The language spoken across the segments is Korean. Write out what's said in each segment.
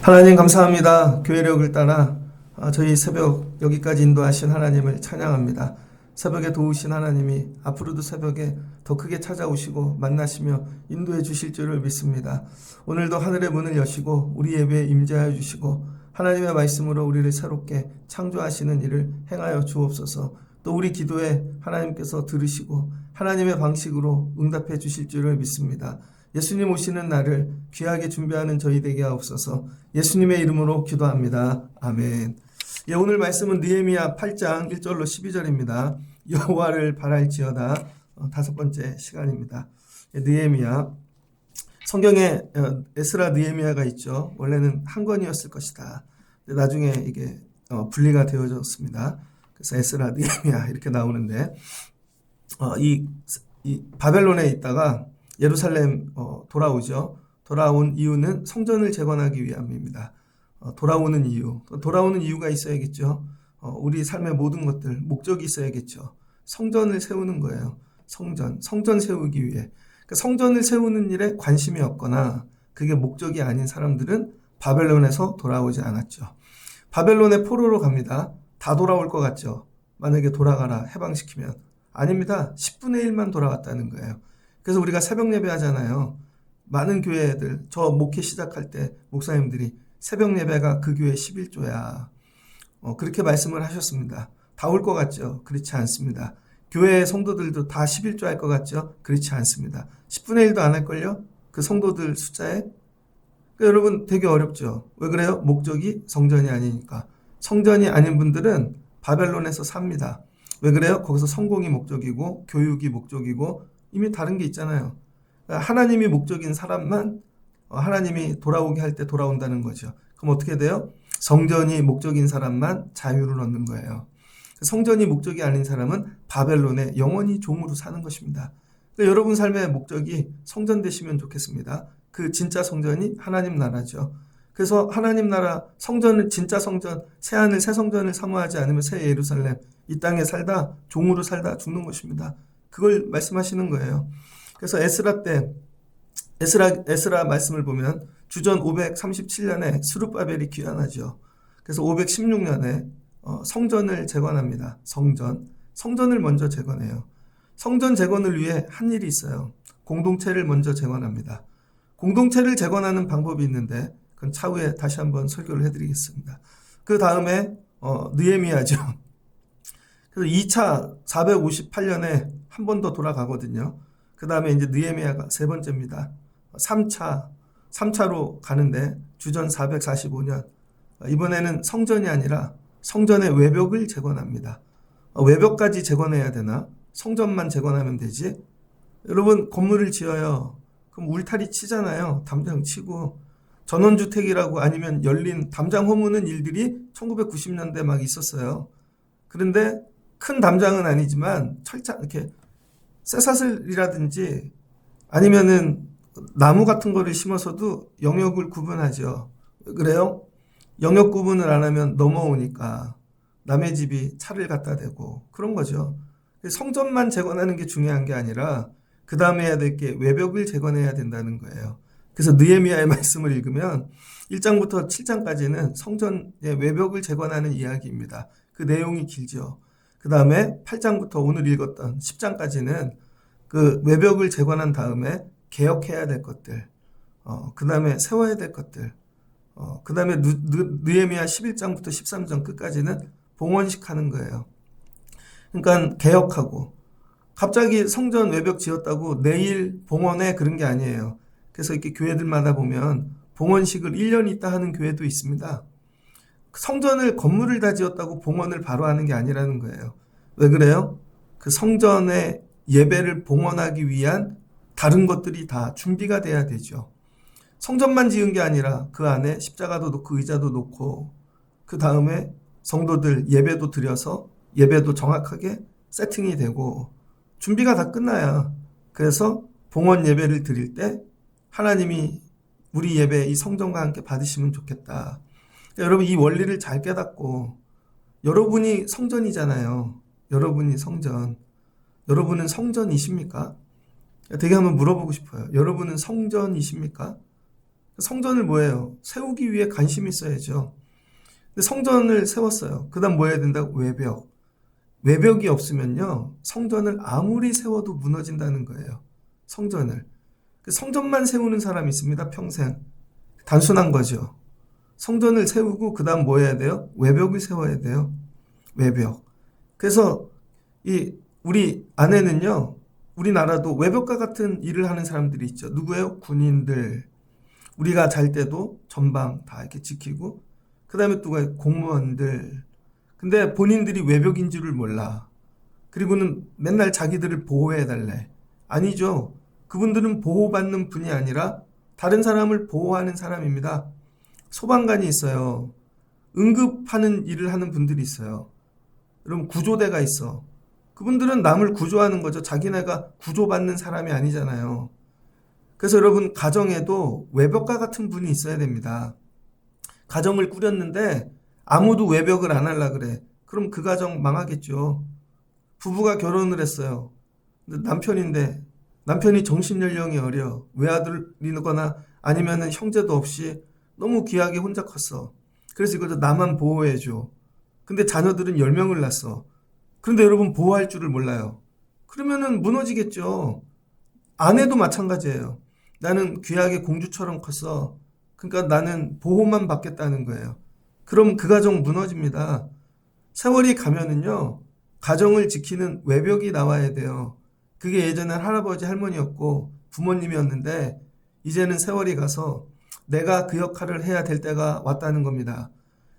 하나님 감사합니다. 교회력을 따라 저희 새벽 여기까지 인도하신 하나님을 찬양합니다. 새벽에 도우신 하나님이 앞으로도 새벽에 더 크게 찾아오시고 만나시며 인도해 주실 줄을 믿습니다. 오늘도 하늘의 문을 여시고 우리 예배에 임재하여 주시고 하나님의 말씀으로 우리를 새롭게 창조하시는 일을 행하여 주옵소서. 또 우리 기도에 하나님께서 들으시고 하나님의 방식으로 응답해 주실 줄을 믿습니다. 예수님 오시는 날을 귀하게 준비하는 저희 되게 하옵소서. 예수님의 이름으로 기도합니다. 아멘. 예, 오늘 말씀은 느헤미야 8장 1절로 12절입니다. 여호와를 바랄지어다. 다섯 번째 시간입니다. 느헤미야. 성경에 에스라 느헤미야가 있죠. 원래는 한 권이었을 것이다. 나중에 이게 분리가 되어졌습니다. 그래서 에스라 느헤미야 이렇게 나오는데 이 바벨론에 있다가 예루살렘 돌아오죠. 돌아온 이유는 성전을 재건하기 위함입니다. 돌아오는 이유가 있어야겠죠. 우리 삶의 모든 것들 목적이 있어야겠죠. 성전을 세우는 거예요. 성전 세우기 위해. 그러니까 성전을 세우는 일에 관심이 없거나 그게 목적이 아닌 사람들은 바벨론에서 돌아오지 않았죠. 바벨론의 포로로 갑니다. 다 돌아올 것 같죠. 만약에 돌아가라 해방시키면. 아닙니다. 10분의 1만 돌아왔다는 거예요. 그래서 우리가 새벽 예배 하잖아요. 많은 교회들, 저 목회 시작할 때 목사님들이 새벽 예배가 그 교회 11조야. 그렇게 말씀을 하셨습니다. 다 올 것 같죠? 그렇지 않습니다. 교회 성도들도 다 11조 할 것 같죠? 그렇지 않습니다. 10분의 1도 안 할걸요? 그 성도들 숫자에? 그러니까 여러분 되게 어렵죠? 왜 그래요? 목적이 성전이 아니니까. 성전이 아닌 분들은 바벨론에서 삽니다. 왜 그래요? 거기서 성공이 목적이고 교육이 목적이고 이미 다른 게 있잖아요. 하나님이 목적인 사람만 하나님이 돌아오게 할 때 돌아온다는 거죠. 그럼 어떻게 돼요? 성전이 목적인 사람만 자유를 얻는 거예요. 성전이 목적이 아닌 사람은 바벨론에 영원히 종으로 사는 것입니다. 그러니까 여러분 삶의 목적이 성전 되시면 좋겠습니다. 그 진짜 성전이 하나님 나라죠. 그래서 하나님 나라 성전은 진짜 성전, 새하늘 새 성전을 사모하지 않으면 새 예루살렘 이 땅에 살다 종으로 살다 죽는 것입니다. 그걸 말씀하시는 거예요. 그래서 에스라 말씀을 보면 주전 537년에 스룹바벨이 귀환하죠. 그래서 516년에 성전을 재건합니다. 성전을 먼저 재건해요. 성전 재건을 위해 한 일이 있어요. 공동체를 먼저 재건합니다. 공동체를 재건하는 방법이 있는데 그건 차후에 다시 한번 설교를 해드리겠습니다. 그 다음에 느헤미야죠. 그래서 2차 458년에 한 번 더 돌아가거든요. 그 다음에 이제 느헤미야가 세 번째입니다. 3차로 가는데 주전 445년. 이번에는 성전이 아니라 성전의 외벽을 재건합니다. 외벽까지 재건해야 되나? 성전만 재건하면 되지? 여러분 건물을 지어요. 그럼 울타리 치잖아요. 담장 치고. 전원주택이라고 아니면 열린 담장 허무는 일들이 1990년대 막 있었어요. 그런데 큰 담장은 아니지만 철장 이렇게 쇠사슬이라든지 아니면은 나무 같은 거를 심어서도 영역을 구분하죠. 그래요? 영역 구분을 안 하면 넘어오니까 남의 집이 차를 갖다 대고 그런 거죠. 성전만 재건하는 게 중요한 게 아니라 그 다음에 해야 될 게 외벽을 재건해야 된다는 거예요. 그래서 느헤미야의 말씀을 읽으면 1장부터 7장까지는 성전의 외벽을 재건하는 이야기입니다. 그 내용이 길죠. 그 다음에 8장부터 오늘 읽었던 10장까지는 그 외벽을 재건한 다음에 개혁해야 될 것들, 그 다음에 세워야 될 것들, 그 다음에 느헤미야 11장부터 13장 끝까지는 봉헌식 하는 거예요. 그러니까 개혁하고 갑자기 성전 외벽 지었다고 내일 봉헌해 그런 게 아니에요. 그래서 이렇게 교회들마다 보면 봉헌식을 1년 있다 하는 교회도 있습니다. 성전을 건물을 다 지었다고 봉헌을 바로 하는 게 아니라는 거예요. 왜 그래요? 그 성전의 예배를 봉헌하기 위한 다른 것들이 다 준비가 돼야 되죠. 성전만 지은 게 아니라 그 안에 십자가도 놓고 의자도 놓고 그 다음에 성도들 예배도 드려서 예배도 정확하게 세팅이 되고 준비가 다 끝나야 그래서 봉헌 예배를 드릴 때 하나님이 우리 예배 이 성전과 함께 받으시면 좋겠다. 여러분 이 원리를 잘 깨닫고 여러분이 성전이잖아요. 여러분이 성전. 여러분은 성전이십니까? 되게 한번 물어보고 싶어요. 여러분은 성전이십니까? 성전을 뭐예요? 세우기 위해 관심이 있어야죠. 근데 성전을 세웠어요. 그 다음 뭐 해야 된다? 외벽. 외벽이 없으면요, 성전을 아무리 세워도 무너진다는 거예요. 성전을. 성전만 세우는 사람이 있습니다. 평생. 단순한 거죠. 성전을 세우고 그 다음 뭐 해야 돼요? 외벽을 세워야 돼요. 외벽. 그래서 우리 안에는요, 우리나라도 외벽과 같은 일을 하는 사람들이 있죠. 누구예요? 군인들. 우리가 잘 때도 전방 다 이렇게 지키고, 그 다음에 누가 공무원들. 근데 본인들이 외벽인 줄을 몰라. 그리고는 맨날 자기들을 보호해달래. 아니죠. 그분들은 보호받는 분이 아니라 다른 사람을 보호하는 사람입니다. 소방관이 있어요. 응급하는 일을 하는 분들이 있어요. 여러분, 구조대가 있어. 그분들은 남을 구조하는 거죠. 자기네가 구조받는 사람이 아니잖아요. 그래서 여러분, 가정에도 외벽과 같은 분이 있어야 됩니다. 가정을 꾸렸는데 아무도 외벽을 안 하려 그래. 그럼 그 가정 망하겠죠. 부부가 결혼을 했어요. 근데 남편이 정신연령이 어려. 외아들이거나 아니면은 형제도 없이 너무 귀하게 혼자 컸어. 그래서 이걸 나만 보호해줘. 근데 자녀들은 10명을 낳았어. 그런데 여러분, 보호할 줄을 몰라요. 그러면은 무너지겠죠. 아내도 마찬가지예요. 나는 귀하게 공주처럼 컸어. 그러니까 나는 보호만 받겠다는 거예요. 그럼 그 가정 무너집니다. 세월이 가면은요, 가정을 지키는 외벽이 나와야 돼요. 그게 예전엔 할아버지 할머니였고 부모님이었는데, 이제는 세월이 가서 내가 그 역할을 해야 될 때가 왔다는 겁니다.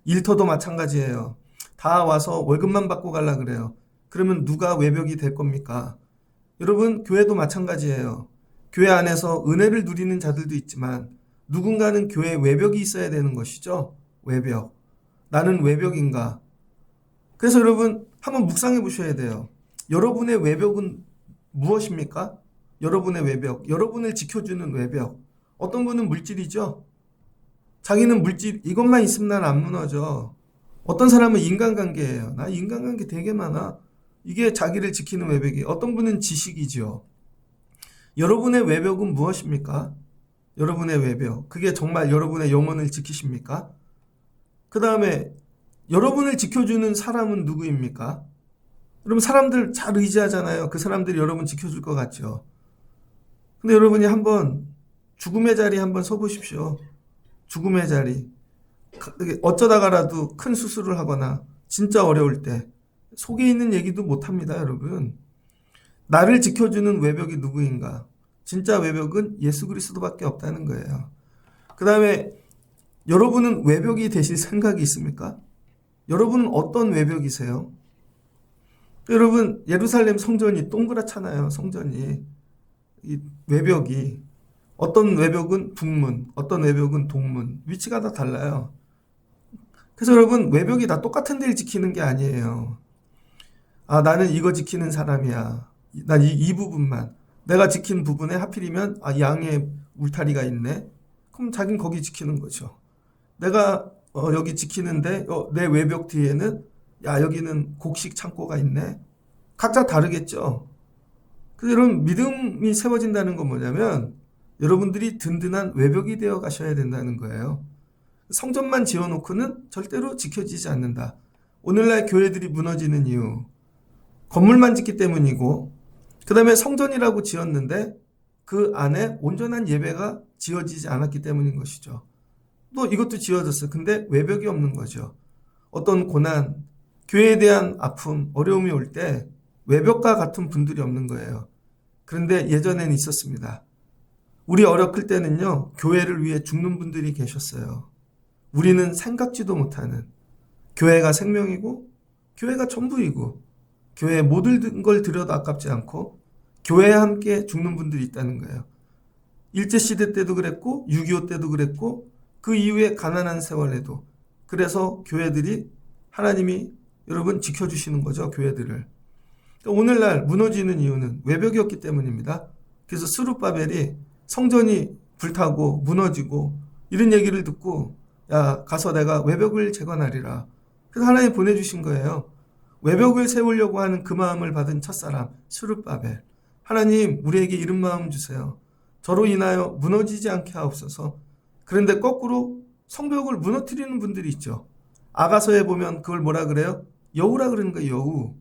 일터도 마찬가지예요. 다 와서 월급만 받고 가려 그래요. 그러면 누가 외벽이 될 겁니까? 여러분, 교회도 마찬가지예요. 교회 안에서 은혜를 누리는 자들도 있지만 누군가는 교회에 외벽이 있어야 되는 것이죠. 외벽. 나는 외벽인가? 그래서 여러분, 한번 묵상해 보셔야 돼요. 여러분의 외벽은 무엇입니까? 여러분의 외벽, 여러분을 지켜주는 외벽. 어떤 분은 물질이죠. 자기는 물질, 이것만 있으면 난 안 무너져. 어떤 사람은 인간관계예요. 나 인간관계 되게 많아. 이게 자기를 지키는 외벽이. 어떤 분은 지식이죠. 여러분의 외벽은 무엇입니까? 여러분의 외벽. 그게 정말 여러분의 영혼을 지키십니까? 그 다음에 여러분을 지켜주는 사람은 누구입니까? 여러분, 사람들 잘 의지하잖아요. 그 사람들이 여러분 지켜줄 것 같죠. 근데 여러분이 한번 죽음의 자리에 한번 서보십시오. 죽음의 자리. 어쩌다가라도 큰 수술을 하거나 진짜 어려울 때 속에 있는 얘기도 못합니다, 여러분. 나를 지켜주는 외벽이 누구인가? 진짜 외벽은 예수 그리스도밖에 없다는 거예요. 그 다음에 여러분은 외벽이 되실 생각이 있습니까? 여러분은 어떤 외벽이세요? 여러분, 예루살렘 성전이 동그랗잖아요. 성전이. 이 외벽이. 어떤 외벽은 북문, 어떤 외벽은 동문. 위치가 다 달라요. 그래서 여러분, 외벽이 다 똑같은 데를 지키는 게 아니에요. 아, 나는 이거 지키는 사람이야. 난 이 부분만. 내가 지킨 부분에 하필이면 양의 울타리가 있네. 그럼 자긴 거기 지키는 거죠. 내가 여기 지키는데 내 외벽 뒤에는 여기는 곡식 창고가 있네. 각자 다르겠죠. 그래서 여러분, 믿음이 세워진다는 건 뭐냐면 여러분들이 든든한 외벽이 되어 가셔야 된다는 거예요. 성전만 지어놓고는 절대로 지켜지지 않는다. 오늘날 교회들이 무너지는 이유, 건물만 짓기 때문이고, 그 다음에 성전이라고 지었는데 그 안에 온전한 예배가 지어지지 않았기 때문인 것이죠. 또 이것도 지어졌어요. 근데 외벽이 없는 거죠. 어떤 고난, 교회에 대한 아픔, 어려움이 올 때 외벽과 같은 분들이 없는 거예요. 그런데 예전에는 있었습니다. 우리 어렸을 때는요, 교회를 위해 죽는 분들이 계셨어요. 우리는 생각지도 못하는, 교회가 생명이고 교회가 전부이고 교회의 모든 걸 들여도 아깝지 않고 교회에 함께 죽는 분들이 있다는 거예요. 일제시대 때도 그랬고 6.25 때도 그랬고 그 이후에 가난한 세월에도. 그래서 교회들이, 하나님이 여러분 지켜주시는 거죠. 교회들을. 그러니까 오늘날 무너지는 이유는 외벽이었기 때문입니다. 그래서 스룹바벨이 성전이 불타고 무너지고 이런 얘기를 듣고, 야, 가서 내가 외벽을 재건하리라. 그래서 하나님 보내주신 거예요. 외벽을 세우려고 하는 그 마음을 받은 첫사람 스룹바벨. 하나님, 우리에게 이런 마음 주세요. 저로 인하여 무너지지 않게 하옵소서. 그런데 거꾸로 성벽을 무너뜨리는 분들이 있죠. 아가서에 보면 그걸 뭐라 그래요? 여우라 그러는 거예요. 여우.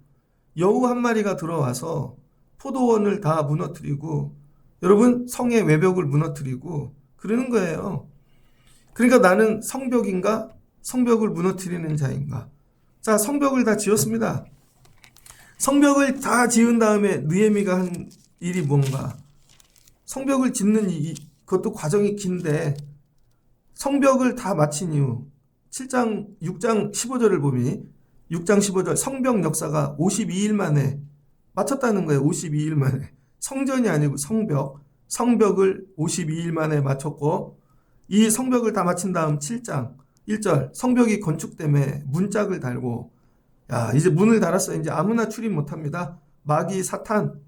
여우 한 마리가 들어와서 포도원을 다 무너뜨리고 여러분 성의 외벽을 무너뜨리고 그러는 거예요. 그러니까 나는 성벽인가? 성벽을 무너뜨리는 자인가? 자, 성벽을 다 지었습니다. 성벽을 다 지은 다음에 느헤미가 한 일이 뭔가? 성벽을 짓는 그것도 과정이 긴데 성벽을 다 마친 이후 7장, 6장 15절을 보니 6장 15절 성벽 역사가 52일 만에 마쳤다는 거예요. 52일 만에. 성전이 아니고 성벽을 52일 만에 마쳤고 이 성벽을 다 마친 다음 7장 1절 성벽이 건축됨에 문짝을 달고 야 이제 문을 달았어요. 이제 아무나 출입 못합니다. 마귀 사탄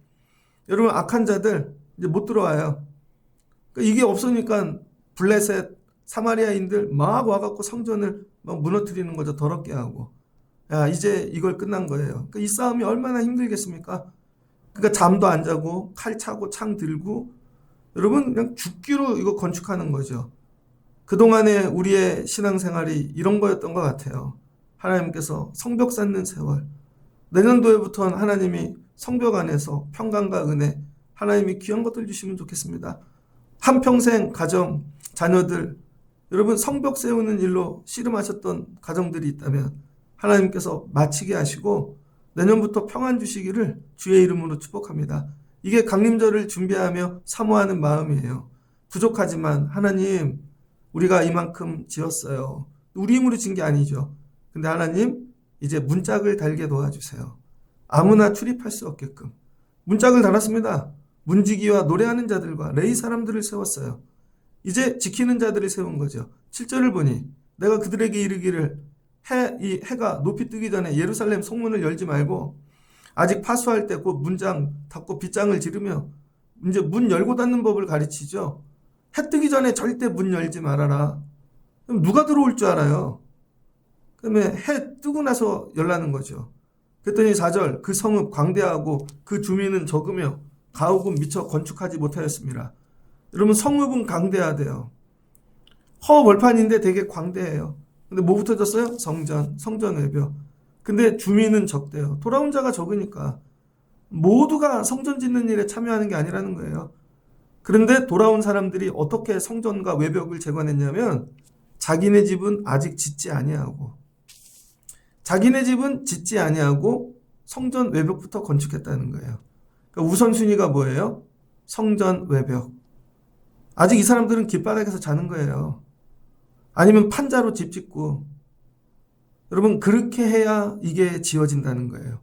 여러분 악한 자들 이제 못 들어와요. 그러니까 이게 없으니까 블레셋 사마리아인들 막 와갖고 성전을 막 무너뜨리는 거죠. 더럽게 하고 야 이제 이걸 끝난 거예요. 그러니까 이 싸움이 얼마나 힘들겠습니까? 그러니까 잠도 안 자고 칼 차고 창 들고 여러분 그냥 죽기로 이거 건축하는 거죠. 그동안에 우리의 신앙생활이 이런 거였던 것 같아요. 하나님께서 성벽 쌓는 세월 내년도에부터는 하나님이 성벽 안에서 평강과 은혜 하나님이 귀한 것들 주시면 좋겠습니다. 한평생 가정 자녀들 여러분 성벽 세우는 일로 씨름하셨던 가정들이 있다면 하나님께서 마치게 하시고 내년부터 평안 주시기를 주의 이름으로 축복합니다. 이게 강림절을 준비하며 사모하는 마음이에요. 부족하지만 하나님 우리가 이만큼 지었어요. 우리 힘으로 진 게 아니죠. 근데 하나님 이제 문짝을 달게 도와주세요. 아무나 출입할 수 없게끔. 문짝을 달았습니다. 문지기와 노래하는 자들과 레위 사람들을 세웠어요. 이제 지키는 자들을 세운 거죠. 7절을 보니 내가 그들에게 이르기를 이 해가 높이 뜨기 전에 예루살렘 성문을 열지 말고 아직 파수할 때 곧 문장 닫고 빗장을 지르며 이제 문 열고 닫는 법을 가르치죠. 해 뜨기 전에 절대 문 열지 말아라. 그럼 누가 들어올 줄 알아요? 그러면 해 뜨고 나서 열라는 거죠. 그랬더니 4절 그 성읍 광대하고 그 주민은 적으며 가옥은 미처 건축하지 못하였습니다. 여러분 성읍은 광대하대요. 허벌판인데 되게 광대해요. 근데 뭐 붙어졌어요? 성전 외벽. 근데 주민은 적대요. 돌아온 자가 적으니까 모두가 성전 짓는 일에 참여하는 게 아니라는 거예요. 그런데 돌아온 사람들이 어떻게 성전과 외벽을 재건했냐면 자기네 집은 아직 짓지 아니하고 성전 외벽부터 건축했다는 거예요. 그러니까 우선순위가 뭐예요? 성전 외벽. 아직 이 사람들은 길바닥에서 자는 거예요. 아니면 판자로 집 짓고 여러분 그렇게 해야 이게 지어진다는 거예요.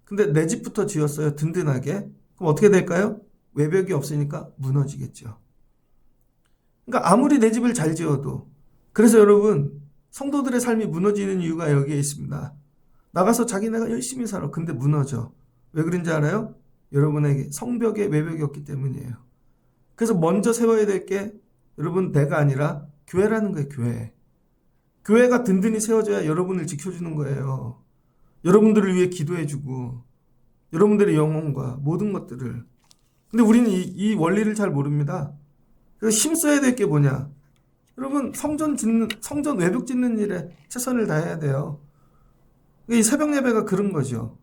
근데 내 집부터 지었어요. 든든하게. 그럼 어떻게 될까요? 외벽이 없으니까 무너지겠죠. 그러니까 아무리 내 집을 잘 지어도 그래서 여러분 성도들의 삶이 무너지는 이유가 여기에 있습니다. 나가서 자기네가 열심히 살아. 근데 무너져. 왜 그런지 알아요? 여러분에게 성벽에 외벽이 없기 때문이에요. 그래서 먼저 세워야 될 게 여러분 내가 아니라 교회라는 거예요. 교회가 든든히 세워져야 여러분을 지켜주는 거예요. 여러분들을 위해 기도해주고 여러분들의 영혼과 모든 것들을. 근데 우리는 이 원리를 잘 모릅니다. 그래서 힘써야 될 게 뭐냐? 여러분 성전 외벽 짓는 일에 최선을 다해야 돼요. 이 새벽 예배가 그런 거죠.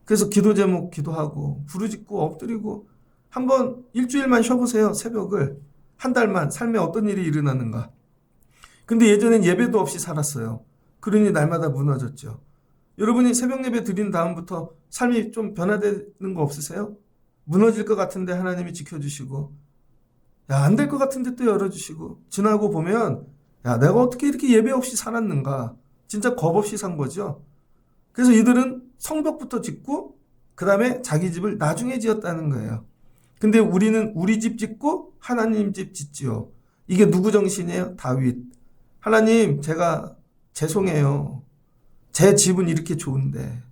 그래서 기도 제목 기도하고 부르짖고 엎드리고 한번 일주일만 쉬어보세요. 새벽을 한 달만 삶에 어떤 일이 일어나는가. 근데 예전엔 예배도 없이 살았어요. 그러니 날마다 무너졌죠. 여러분이 새벽 예배 드린 다음부터 삶이 좀 변화되는 거 없으세요? 무너질 것 같은데 하나님이 지켜주시고 야, 안 될 것 같은데 또 열어주시고 지나고 보면 야, 내가 어떻게 이렇게 예배 없이 살았는가. 진짜 겁 없이 산 거죠. 그래서 이들은 성벽부터 짓고 그 다음에 자기 집을 나중에 지었다는 거예요. 근데 우리는 우리 집 짓고 하나님 집 짓지요. 이게 누구 정신이에요? 다윗. 하나님 제가 죄송해요. 제 집은 이렇게 좋은데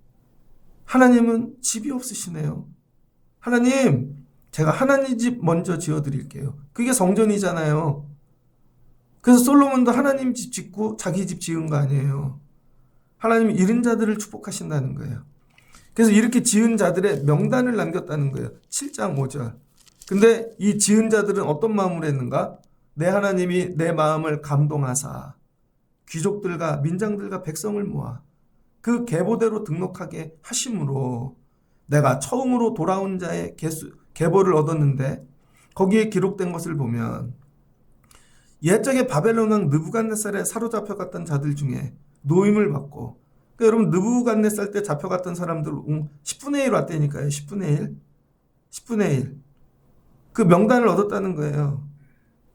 하나님은 집이 없으시네요. 하나님 제가 하나님 집 먼저 지어드릴게요. 그게 성전이잖아요. 그래서 솔로몬도 하나님 집 짓고 자기 집 지은 거 아니에요. 하나님이 잃은 자들을 축복하신다는 거예요. 그래서 이렇게 지은 자들의 명단을 남겼다는 거예요. 7장 5절. 근데 이 지은 자들은 어떤 마음으로 했는가? 내 하나님이 내 마음을 감동하사 귀족들과 민장들과 백성을 모아 그 계보대로 등록하게 하심으로 내가 처음으로 돌아온 자의 계보를 얻었는데 거기에 기록된 것을 보면 옛적에 바벨론 왕 느부갓네살에 사로잡혀갔던 자들 중에 노임을 받고, 그러니까 여러분 느부갓네살 때 잡혀갔던 사람들 10분의 1 왔다니까요. 10분의 1 그 명단을 얻었다는 거예요.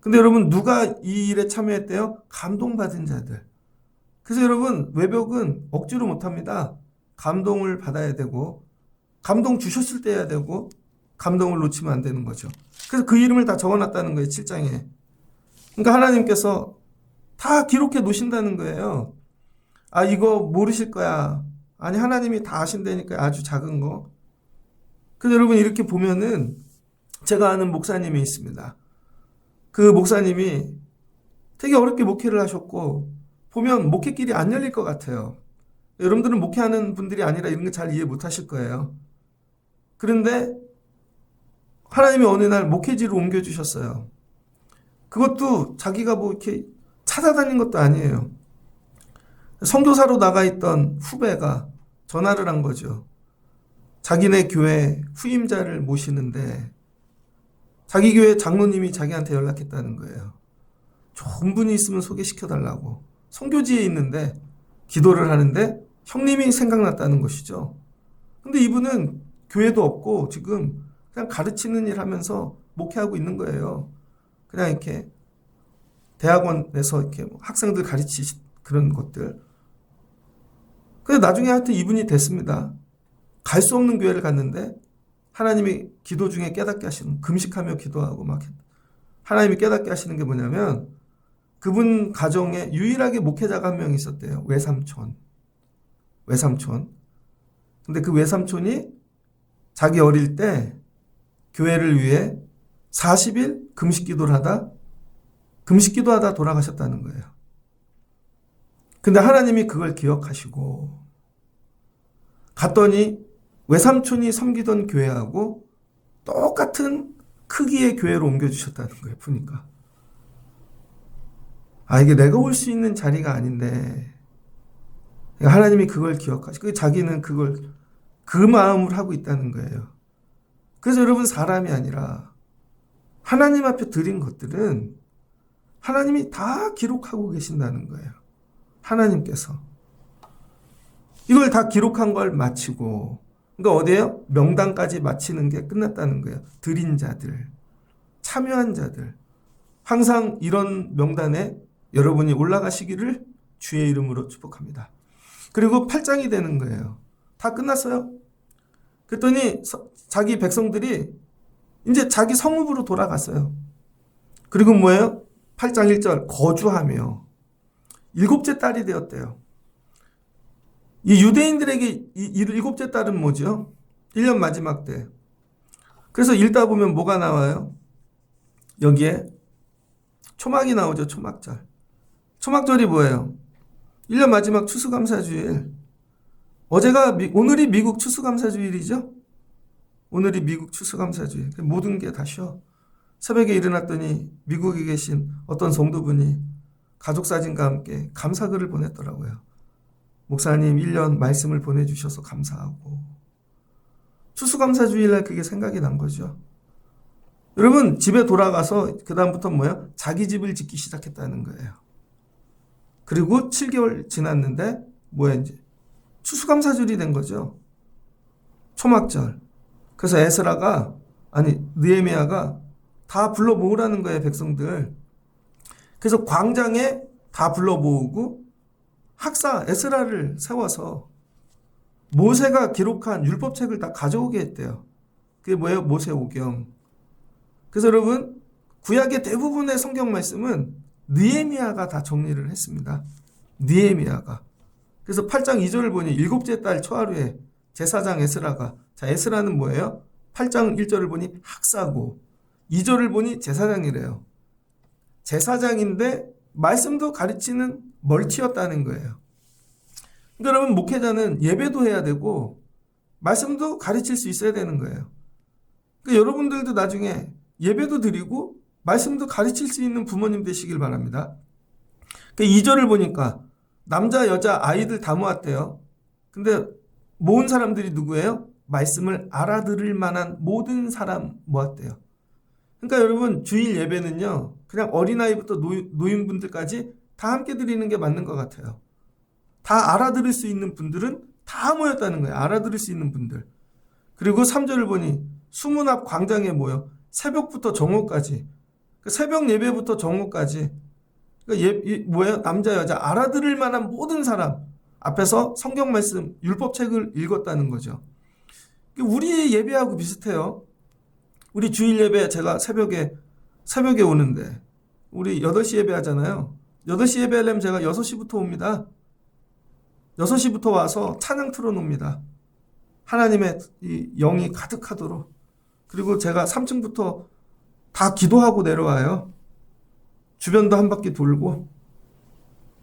근데 여러분 누가 이 일에 참여했대요? 감동받은 자들. 그래서 여러분 외벽은 억지로 못합니다. 감동을 받아야 되고 감동 주셨을 때 해야 되고 감동을 놓치면 안 되는 거죠. 그래서 그 이름을 다 적어놨다는 거예요. 7장에. 그러니까 하나님께서 다 기록해 놓으신다는 거예요. 아, 이거 모르실 거야. 아니, 하나님이 다 아신다니까. 아주 작은 거. 그래서 여러분 이렇게 보면은 제가 아는 목사님이 있습니다. 그 목사님이 되게 어렵게 목회를 하셨고 보면 목회길이 안 열릴 것 같아요. 여러분들은 목회하는 분들이 아니라 이런 거 잘 이해 못 하실 거예요. 그런데 하나님이 어느 날 목회지로 옮겨주셨어요. 그것도 자기가 뭐 이렇게 찾아다닌 것도 아니에요. 선교사로 나가 있던 후배가 전화를 한 거죠. 자기네 교회 후임자를 모시는데 자기 교회 장로님이 자기한테 연락했다는 거예요. 좋은 분이 있으면 소개시켜달라고. 선교지에 있는데 기도를 하는데 형님이 생각났다는 것이죠. 근데 이분은 교회도 없고 지금 그냥 가르치는 일 하면서 목회하고 있는 거예요. 그냥 이렇게 대학원에서 이렇게 학생들 가르치시 그런 것들. 근데 나중에 하여튼 이분이 됐습니다. 갈 수 없는 교회를 갔는데 하나님이 기도 중에 깨닫게 하시는, 금식하며 기도하고 막 하나님이 깨닫게 하시는 게 뭐냐면 그분 가정에 유일하게 목회자가 한 명 있었대요. 외삼촌. 근데 그 외삼촌이 자기 어릴 때 교회를 위해 40일 금식 기도하다 돌아가셨다는 거예요. 근데 하나님이 그걸 기억하시고 갔더니 외삼촌이 섬기던 교회하고 똑같은 크기의 교회로 옮겨주셨다는 거예요. 보니까. 아, 이게 내가 올 수 있는 자리가 아닌데 하나님이 그걸 기억하시고 자기는 그걸 그 마음으로 하고 있다는 거예요. 그래서 여러분 사람이 아니라 하나님 앞에 드린 것들은 하나님이 다 기록하고 계신다는 거예요. 하나님께서. 이걸 다 기록한 걸 마치고 그러니까 어디에요? 명단까지 마치는 게 끝났다는 거예요. 드린 자들, 참여한 자들. 항상 이런 명단에 여러분이 올라가시기를 주의 이름으로 축복합니다. 그리고 8장이 되는 거예요. 다 끝났어요. 그랬더니 자기 백성들이 이제 자기 성읍으로 돌아갔어요. 그리고 뭐예요? 8장 1절 거주하며 7째 딸이 되었대요. 이 유대인들에게 이 7째 딸은 뭐죠? 1년 마지막 때. 그래서 읽다 보면 뭐가 나와요? 여기에 초막이 나오죠. 초막절. 초막절이 뭐예요? 1년 마지막 추수감사주일. 오늘이 미국 추수감사주일이죠? 오늘이 미국 추수감사주일. 모든 게 다 쉬어. 새벽에 일어났더니 미국에 계신 어떤 성도분이 가족사진과 함께 감사글을 보냈더라고요. 목사님 1년 말씀을 보내주셔서 감사하고. 추수감사주일날 그게 생각이 난 거죠. 여러분 집에 돌아가서 그 다음부터 뭐예요? 자기 집을 짓기 시작했다는 거예요. 그리고 7개월 지났는데 뭐야 이제 추수감사절이 된 거죠. 초막절. 그래서 느헤미야가 다 불러 모으라는 거예요. 백성들. 그래서 광장에 다 불러 모으고 학사 에스라를 세워서 모세가 기록한 율법책을 다 가져오게 했대요. 그게 뭐예요? 모세오경. 그래서 여러분 구약의 대부분의 성경 말씀은 느헤미야가 다 정리를 했습니다. 느헤미야가. 그래서 8장 2절을 보니 7째 달 초하루에 제사장 에스라가, 자 에스라는 뭐예요? 8장 1절을 보니 학사고 2절을 보니 제사장이래요. 제사장인데 말씀도 가르치는 멀티였다는 거예요. 그러니까 여러분 목회자는 예배도 해야 되고 말씀도 가르칠 수 있어야 되는 거예요. 그러니까 여러분들도 나중에 예배도 드리고 말씀도 가르칠 수 있는 부모님 되시길 바랍니다. 2절을 보니까 남자, 여자, 아이들 다 모았대요. 근데 모은 사람들이 누구예요? 말씀을 알아들을 만한 모든 사람 모았대요. 그러니까 여러분, 주일 예배는요, 그냥 어린아이부터 노인분들까지 다 함께 드리는 게 맞는 것 같아요. 다 알아들을 수 있는 분들은 다 모였다는 거예요. 알아들을 수 있는 분들. 그리고 3절을 보니 수문 앞 광장에 모여 새벽부터 정오까지, 새벽 예배부터 정오까지, 뭐예요? 남자, 여자, 알아들을 만한 모든 사람 앞에서 성경 말씀, 율법책을 읽었다는 거죠. 우리 예배하고 비슷해요. 우리 주일 예배 제가 새벽에 오는데, 우리 8시 예배 하잖아요. 8시 예배 하려면 제가 6시부터 옵니다. 6시부터 와서 찬양 틀어놓습니다. 하나님의 이 영이 가득하도록. 그리고 제가 3층부터 다 기도하고 내려와요. 주변도 한 바퀴 돌고,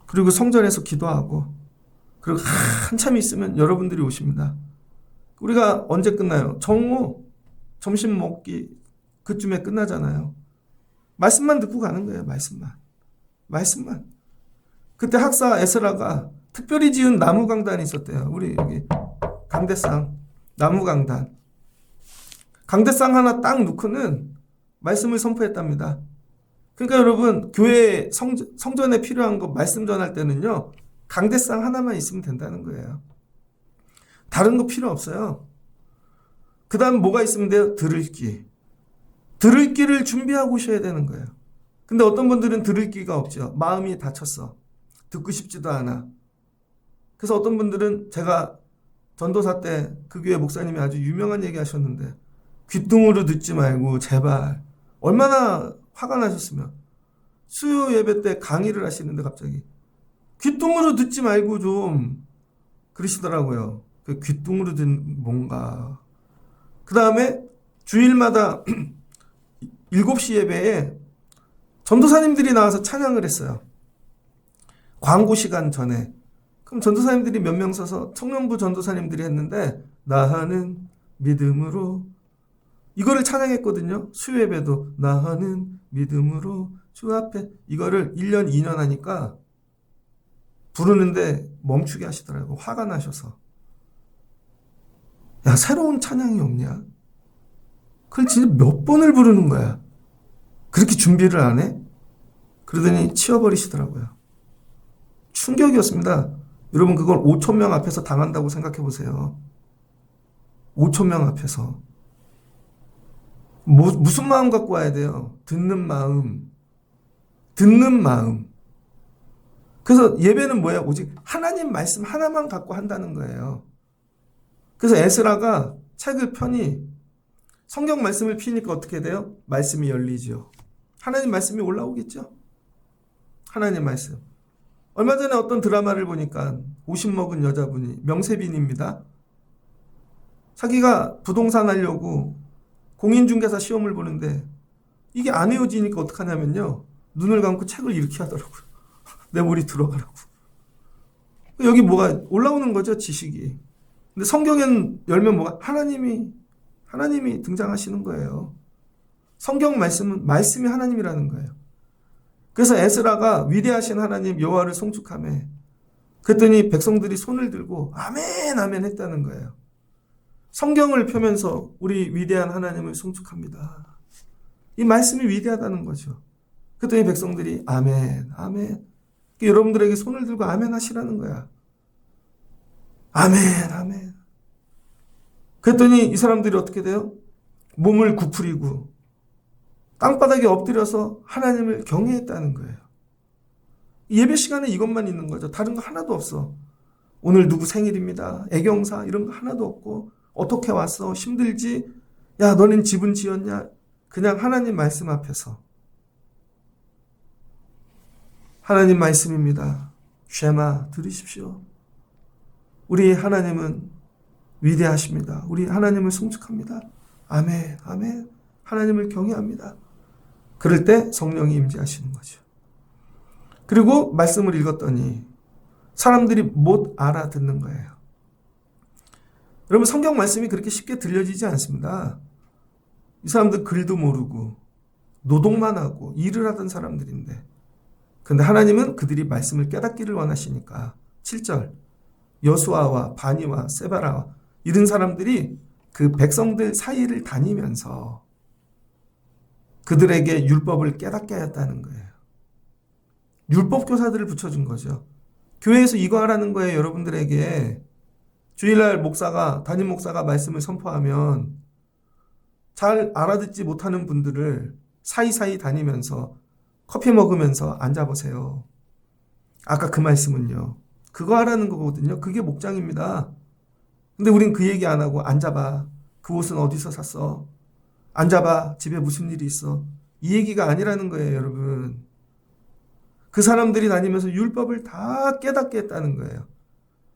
그리고 성전에서 기도하고, 그리고 한참 있으면 여러분들이 오십니다. 우리가 언제 끝나요? 정오, 점심 먹기 그쯤에 끝나잖아요. 말씀만 듣고 가는 거예요. 말씀만. 그때 학사 에스라가 특별히 지은 나무 강단이 있었대요. 우리 여기 강대상 나무 강단. 강대상 하나 딱 놓고는 말씀을 선포했답니다. 그러니까 여러분, 교회 성전에 필요한 거 말씀 전할 때는요, 강대상 하나만 있으면 된다는 거예요. 다른 거 필요 없어요. 그 다음 뭐가 있으면 돼요? 들을 귀를 준비하고 오셔야 되는 거예요. 근데 어떤 분들은 들을 귀가 없죠. 마음이 닫혔어. 듣고 싶지도 않아. 그래서 어떤 분들은, 제가 전도사 때 그 교회 목사님이 아주 유명한 얘기 하셨는데, 귓등으로 듣지 말고 제발. 얼마나 화가 나셨으면. 수요 예배 때 강의를 하시는데 갑자기 귓등으로 듣지 말고 좀 그러시더라고요. 그 귓등으로 듣는 뭔가. 그 다음에 주일마다 7시 예배에 전도사님들이 나와서 찬양을 했어요. 광고 시간 전에. 그럼 전도사님들이 몇 명 서서 청년부 전도사님들이 했는데, 나하는 믿음으로, 이거를 찬양했거든요. 수요 예배도 나하는 믿음으로 주 앞에, 이거를 1년 2년 하니까 부르는데 멈추게 하시더라고요. 화가 나셔서. 야, 새로운 찬양이 없냐? 그걸 진짜 몇 번을 부르는 거야. 그렇게 준비를 안 해? 그러더니 치워버리시더라고요. 충격이었습니다. 여러분, 그걸 5,000명 앞에서 당한다고 생각해 보세요. 5,000명 앞에서. 무슨 마음 갖고 와야 돼요? 듣는 마음. 그래서 예배는 뭐예요? 오직 하나님 말씀 하나만 갖고 한다는 거예요. 그래서 에스라가 책을 펴니 성경 말씀을 피니까 어떻게 돼요? 말씀이 열리죠. 하나님 말씀이 올라오겠죠. 하나님 말씀. 얼마 전에 어떤 드라마를 보니까 50 먹은 여자분이, 명세빈입니다. 자기가 부동산 하려고 공인중개사 시험을 보는데 이게 안 외워지니까 어떡하냐면요, 눈을 감고 책을 이렇게 하더라고요. 내 머리 들어가라고. 여기 뭐가 올라오는 거죠, 지식이. 근데 성경엔 열면 뭐가? 하나님이 등장하시는 거예요. 성경 말씀이 하나님이라는 거예요. 그래서 에스라가 위대하신 하나님 여호와를 송축하며, 그랬더니 백성들이 손을 들고 아멘 아멘 했다는 거예요. 성경을 펴면서 우리 위대한 하나님을 송축합니다. 이 말씀이 위대하다는 거죠. 그랬더니 백성들이 아멘 아멘. 여러분들에게 손을 들고 아멘 하시라는 거야. 아멘 아멘. 그랬더니 이 사람들이 어떻게 돼요? 몸을 구부리고 땅바닥에 엎드려서 하나님을 경외했다는 거예요. 예배 시간에 이것만 있는 거죠. 다른 거 하나도 없어. 오늘 누구 생일입니다. 애경사 이런 거 하나도 없고, 어떻게 왔어? 힘들지? 야, 너는 집은 지었냐? 그냥 하나님 말씀 앞에서. 하나님 말씀입니다. 쉐마 들으십시오. 우리 하나님은 위대하십니다. 우리 하나님을 송축합니다. 아멘 아멘. 하나님을 경외합니다. 그럴 때 성령이 임재하시는 거죠. 그리고 말씀을 읽었더니 사람들이 못 알아듣는 거예요. 여러분, 성경 말씀이 그렇게 쉽게 들려지지 않습니다. 이 사람들 글도 모르고 노동만 하고 일을 하던 사람들인데, 근데 하나님은 그들이 말씀을 깨닫기를 원하시니까 7절 여수아와 바니와 세바라 이런 사람들이 그 백성들 사이를 다니면서 그들에게 율법을 깨닫게 하였다는 거예요. 율법 교사들을 붙여준 거죠. 교회에서 이거 하라는 거예요. 여러분들에게 주일날 담임 목사가 말씀을 선포하면 잘 알아듣지 못하는 분들을 사이사이 다니면서 커피 먹으면서 앉아보세요. 아까 그 말씀은요, 그거 하라는 거거든요. 그게 목장입니다. 근데 우린 그 얘기 안 하고 앉아봐. 그 옷은 어디서 샀어? 앉아봐. 집에 무슨 일이 있어? 이 얘기가 아니라는 거예요, 여러분. 그 사람들이 다니면서 율법을 다 깨닫게 했다는 거예요.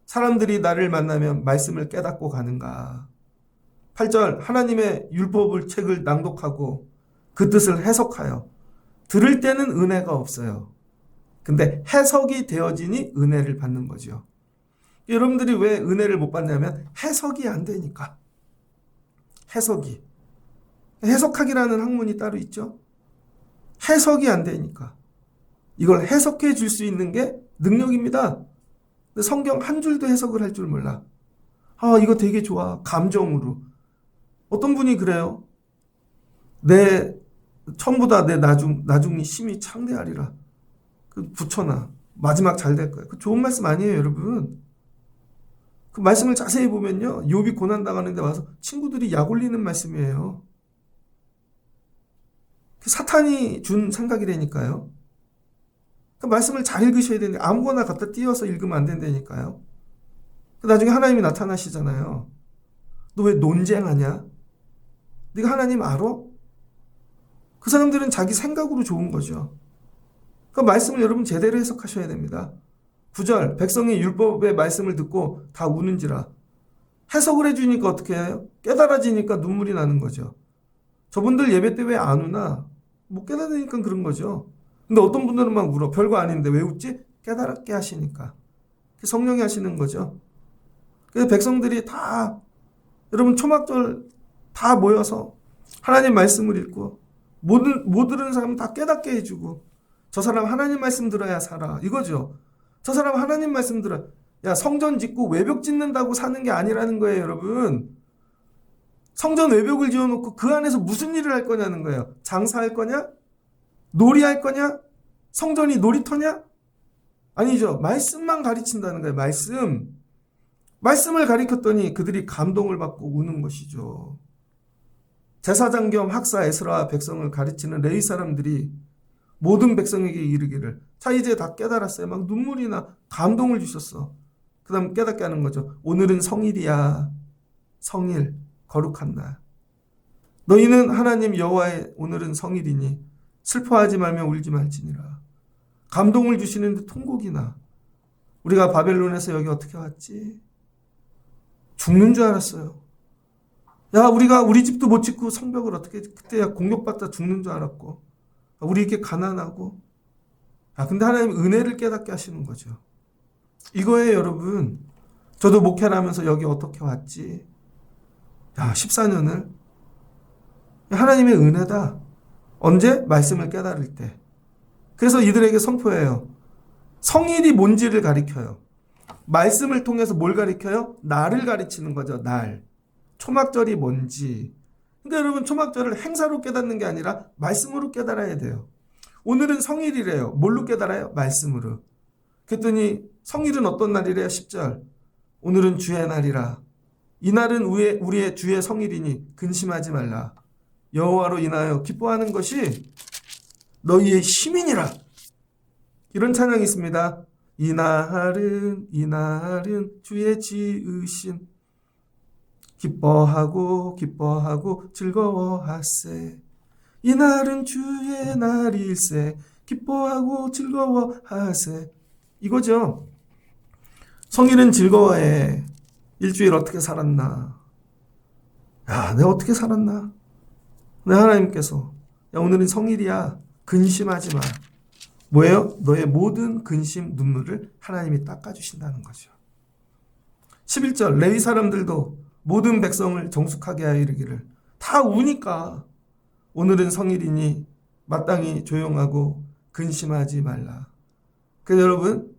사람들이 나를 만나면 말씀을 깨닫고 가는가? 8절 하나님의 율법을 책을 낭독하고 그 뜻을 해석하여 들을 때는 은혜가 없어요. 근데 해석이 되어지니 은혜를 받는 거죠. 여러분들이 왜 은혜를 못 받냐면 해석이 안 되니까. 해석하기라는 학문이 따로 있죠. 해석이 안 되니까. 이걸 해석해 줄 수 있는 게 능력입니다. 근데 성경 한 줄도 해석을 할 줄 몰라. 아, 이거 되게 좋아. 감정으로. 어떤 분이 그래요. 처음보다 내 나중이 심히 창대하리라. 붙여놔. 마지막 잘 될 거야. 그 좋은 말씀 아니에요, 여러분. 그 말씀을 자세히 보면요. 욥이 고난당하는데 와서 친구들이 약 올리는 말씀이에요. 사탄이 준 생각이라니까요. 그 말씀을 잘 읽으셔야 되는데 아무거나 갖다 띄워서 읽으면 안 된다니까요. 나중에 하나님이 나타나시잖아요. 너 왜 논쟁하냐? 네가 하나님 알아? 그 사람들은 자기 생각으로 좋은 거죠. 그 말씀을 여러분 제대로 해석하셔야 됩니다. 9절 백성이 율법의 말씀을 듣고 다 우는지라. 해석을 해주니까 어떻게 해요? 깨달아지니까 눈물이 나는 거죠. 저분들 예배 때 왜 안 우나? 못 깨달으니까 그런 거죠. 근데 어떤 분들은 막 울어. 별거 아닌데 왜 웃지? 깨달게 하시니까. 성령이 하시는 거죠. 그래서 백성들이 다 여러분 초막절 다 모여서 하나님 말씀을 읽고 못 들은 사람은 다 깨닫게 해주고 저 사람 하나님 말씀 들어야 살아. 이거죠. 저 사람 하나님 말씀 들어. 야, 성전 짓고 외벽 짓는다고 사는 게 아니라는 거예요, 여러분. 성전 외벽을 지어놓고 그 안에서 무슨 일을 할 거냐는 거예요. 장사할 거냐? 놀이할 거냐? 성전이 놀이터냐? 아니죠. 말씀만 가르친다는 거예요. 말씀을 가르쳤더니 그들이 감동을 받고 우는 것이죠. 제사장 겸 학사 에스라와 백성을 가르치는 레위 사람들이 모든 백성에게 이르기를 자 이제 다 깨달았어요. 막 눈물이 나 감동을 주셨어. 그 다음 깨닫게 하는 거죠. 오늘은 성일이야. 성일 거룩한 날. 너희는 하나님 여호와의 오늘은 성일이니 슬퍼하지 말며 울지 말지니라. 감동을 주시는데 통곡이 나. 우리가 바벨론에서 여기 어떻게 왔지? 죽는 줄 알았어요. 야, 우리가 우리 집도 못 짓고 성벽을 어떻게 그때야 공격받다 죽는 줄 알았고 우리 이렇게 가난하고 근데 하나님 은혜를 깨닫게 하시는 거죠. 이거예요, 여러분. 저도 목회를 하면서 여기 어떻게 왔지? 14년을 하나님의 은혜다. 언제? 말씀을 깨달을 때. 그래서 이들에게 선포해요. 성일이 뭔지를 가리켜요. 말씀을 통해서 뭘 가리켜요? 날을 가르치는 거죠. 날. 초막절이 뭔지. 그러니까 여러분 초막절을 행사로 깨닫는 게 아니라 말씀으로 깨달아야 돼요. 오늘은 성일이래요. 뭘로 깨달아요? 말씀으로. 그랬더니 성일은 어떤 날이래요? 10절. 오늘은 주의 날이라. 이 날은 우리의 주의 성일이니 근심하지 말라. 여호와로 인하여 기뻐하는 것이 너희의 힘이니라. 이런 찬양이 있습니다. 이 날은 주의 지으신 기뻐하고 즐거워하세. 이 날은 주의 날일세. 기뻐하고 즐거워하세. 이거죠. 성일은 즐거워해. 일주일 어떻게 살았나? 내가 어떻게 살았나? 내 하나님께서 오늘은 성일이야. 근심하지 마. 뭐예요? 너의 모든 근심 눈물을 하나님이 닦아주신다는 거죠. 11절 레위 사람들도 모든 백성을 정숙하게 하여 이르기를 다 우니까 오늘은 성일이니 마땅히 조용하고 근심하지 말라. 그래서 여러분,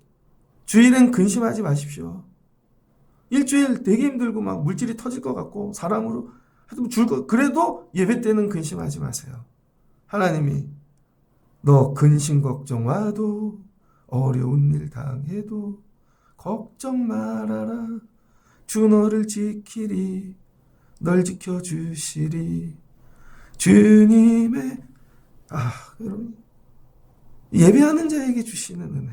주일엔 근심하지 마십시오. 일주일 되게 힘들고 막 물질이 터질 것 같고 사람으로 그래도 예배 때는 근심하지 마세요. 하나님이 너 근심 걱정 와도 어려운 일 당해도 걱정 말아라. 주 너를 지키리. 널 지켜주시리. 주님의 여러분, 예배하는 자에게 주시는 은혜.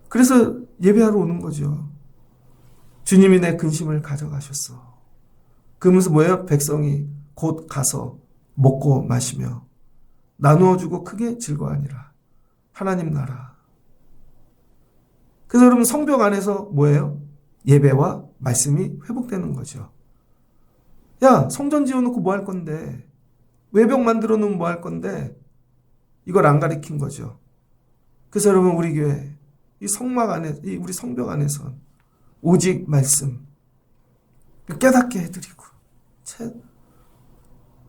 그래서 예배하러 오는 거죠. 주님이 내 근심을 가져가셨어. 그러면서 뭐예요? 백성이 곧 가서 먹고 마시며 나누어주고 크게 즐거워하니라. 하나님 나라. 그래서 여러분, 성벽 안에서 뭐예요? 예배와 말씀이 회복되는 거죠. 야, 성전 지어놓고 뭐 할 건데? 외벽 만들어 놓으면 뭐 할 건데? 이걸 안 가리킨 거죠. 그래서 여러분, 우리 교회 이 성막 안에, 우리 성벽 안에선 오직 말씀 깨닫게 해드리고,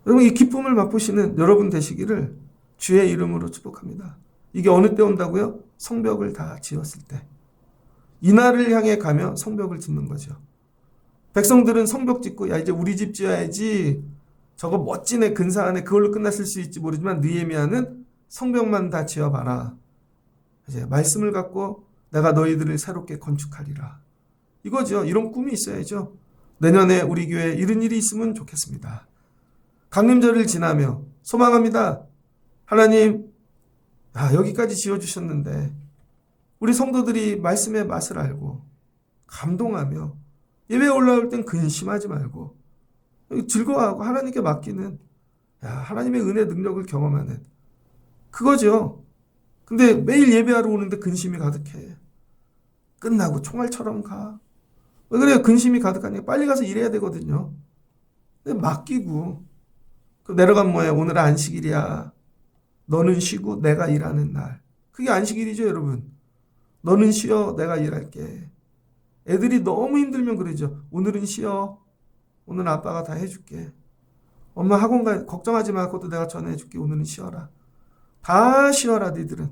여러분, 이 기쁨을 맛보시는 여러분 되시기를 주의 이름으로 축복합니다. 이게 어느 때 온다고요? 성벽을 다 지었을 때. 이날을 향해 가며 성벽을 짓는 거죠. 백성들은 성벽 짓고, 야, 이제 우리 집 지어야지. 저거 멋지네, 근사하네. 그걸로 끝났을 수 있지 모르지만 느헤미야는 성벽만 다 지어봐라. 이제 말씀을 갖고 내가 너희들을 새롭게 건축하리라. 이거죠. 이런 꿈이 있어야죠. 내년에 우리 교회에 이런 일이 있으면 좋겠습니다. 강림절을 지나며 소망합니다. 하나님, 여기까지 지어주셨는데 우리 성도들이 말씀의 맛을 알고 감동하며 예배에 올라올 땐 근심하지 말고 즐거워하고 하나님께 맡기는, 하나님의 은혜 능력을 경험하는 그거죠. 근데 매일 예배하러 오는데 근심이 가득해. 끝나고 총알처럼 가. 왜 그래요? 근심이 가득하니까 빨리 가서 일해야 되거든요. 근데 맡기고 내려가면 뭐예요? 오늘 안식일이야. 너는 쉬고 내가 일하는 날. 그게 안식일이죠, 여러분. 너는 쉬어, 내가 일할게. 애들이 너무 힘들면 그러죠. 오늘은 쉬어. 오늘 아빠가 다 해줄게. 엄마 학원 가, 걱정하지 마. 그것도 내가 전해줄게. 오늘은 쉬어라. 다 쉬어라, 니들은.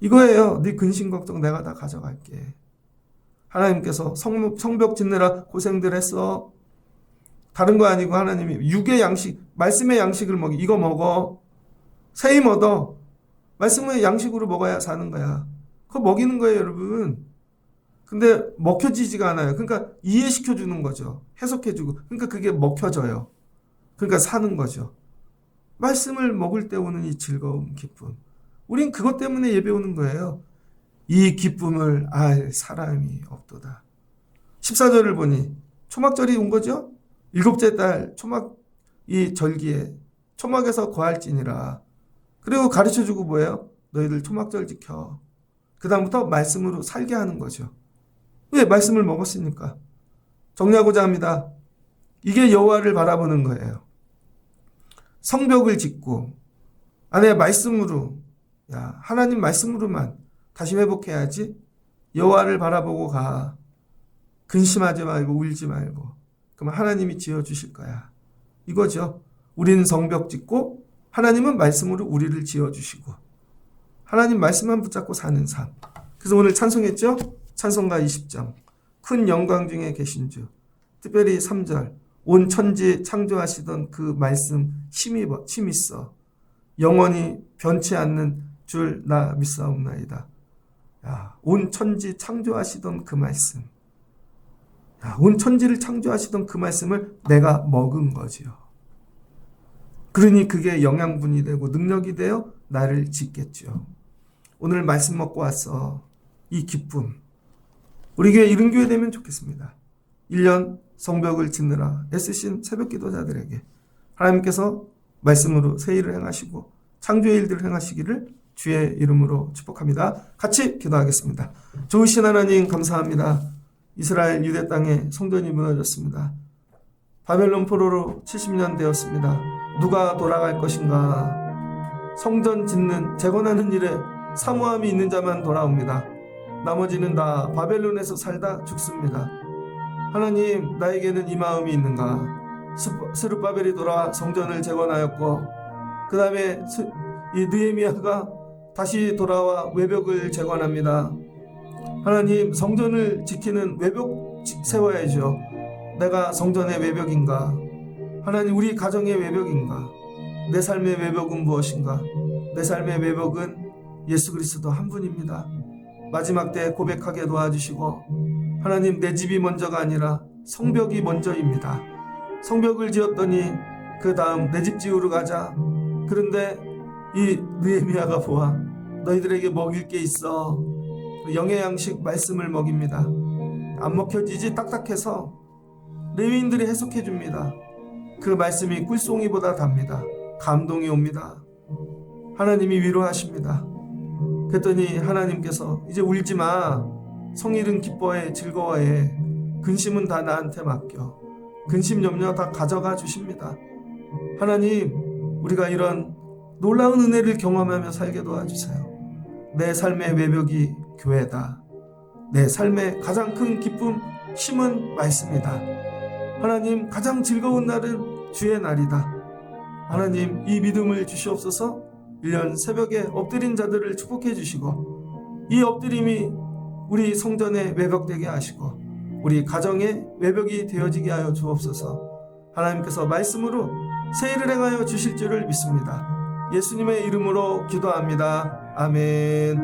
이거예요. 네 근심 걱정 내가 다 가져갈게. 하나님께서 성벽 짓느라 고생들 했어. 다른 거 아니고 하나님이 육의 양식, 말씀의 양식을 이거 먹어. 세임 얻어. 말씀의 양식으로 먹어야 사는 거야. 그거 먹이는 거예요, 여러분. 근데 먹혀지지가 않아요. 그러니까 이해시켜주는 거죠. 해석해주고. 그러니까 그게 먹혀져요. 그러니까 사는 거죠. 말씀을 먹을 때 오는 이 즐거움, 기쁨. 우린 그것 때문에 예배 오는 거예요. 이 기쁨을 알 사람이 없도다. 14절을 보니 초막절이 온 거죠. 7째 달 초막 이 절기에 초막에서 거할지니라. 그리고 가르쳐주고 뭐예요? 너희들 초막절 지켜. 그 다음부터 말씀으로 살게 하는 거죠. 왜? 말씀을 먹었으니까. 정리하고자 합니다. 이게 여호와를 바라보는 거예요. 성벽을 짓고 안에 말씀으로, 하나님 말씀으로만 다시 회복해야지. 여호와를 바라보고 가. 근심하지 말고 울지 말고. 그러면 하나님이 지어주실 거야. 이거죠. 우리는 성벽 짓고 하나님은 말씀으로 우리를 지어주시고 하나님 말씀만 붙잡고 사는 삶. 그래서 오늘 찬송했죠? 찬송가 20장. 큰 영광 중에 계신 주. 특별히 3절. 온 천지 창조하시던 그 말씀 힘있어. 영원히 변치 않는 줄 나 믿사옵나이다. 온 천지 창조하시던 그 말씀. 온 천지를 창조하시던 그 말씀을 내가 먹은 거지요. 그러니 그게 영양분이 되고 능력이 되어 나를 짓겠죠. 오늘 말씀 먹고 왔어. 이 기쁨. 우리 교회 이른 교회 되면 좋겠습니다. 1년 성벽을 짓느라 애쓰신 새벽 기도자들에게 하나님께서 말씀으로 새 일을 행하시고 창조의 일들을 행하시기를 주의 이름으로 축복합니다. 같이 기도하겠습니다. 좋으신 하나님 감사합니다. 이스라엘 유대 땅에 성전이 무너졌습니다. 바벨론 포로로 70년 되었습니다. 누가 돌아갈 것인가? 성전 짓는 재건하는 일에 사모함이 있는 자만 돌아옵니다. 나머지는 다 바벨론에서 살다 죽습니다. 하나님, 나에게는 이 마음이 있는가? 스룹바벨이 돌아와 성전을 재건하였고 그 다음에 이 느헤미야가 다시 돌아와 외벽을 재건합니다. 하나님, 성전을 지키는 외벽 세워야죠. 내가 성전의 외벽인가? 하나님, 우리 가정의 외벽인가? 내 삶의 외벽은 무엇인가? 내 삶의 외벽은 예수 그리스도 한 분입니다. 마지막 때 고백하게 도와주시고, 하나님, 내 집이 먼저가 아니라 성벽이 먼저입니다. 성벽을 지었더니 그 다음 내 집 지으러 가자. 그런데 이 느헤미야가 보아 너희들에게 먹일 게 있어. 영의 양식 말씀을 먹입니다. 안 먹혀지지 딱딱해서 레위인들이 해석해 줍니다. 그 말씀이 꿀송이보다 답니다. 감동이 옵니다. 하나님이 위로하십니다. 그랬더니 하나님께서 이제 울지 마. 성일은 기뻐해, 즐거워해. 근심은 다 나한테 맡겨. 근심 염려 다 가져가 주십니다. 하나님, 우리가 이런 놀라운 은혜를 경험하며 살게 도와주세요. 내 삶의 외벽이 교회다. 내 삶의 가장 큰 기쁨, 힘은 말씀이다. 하나님, 가장 즐거운 날은 주의 날이다. 하나님, 이 믿음을 주시옵소서. 1년 새벽에 엎드린 자들을 축복해 주시고, 이 엎드림이 우리 성전의 외벽 되게 하시고 우리 가정의 외벽이 되어지게 하여 주옵소서. 하나님께서 말씀으로 새 일을 행하여 주실 줄을 믿습니다. 예수님의 이름으로 기도합니다. 아멘.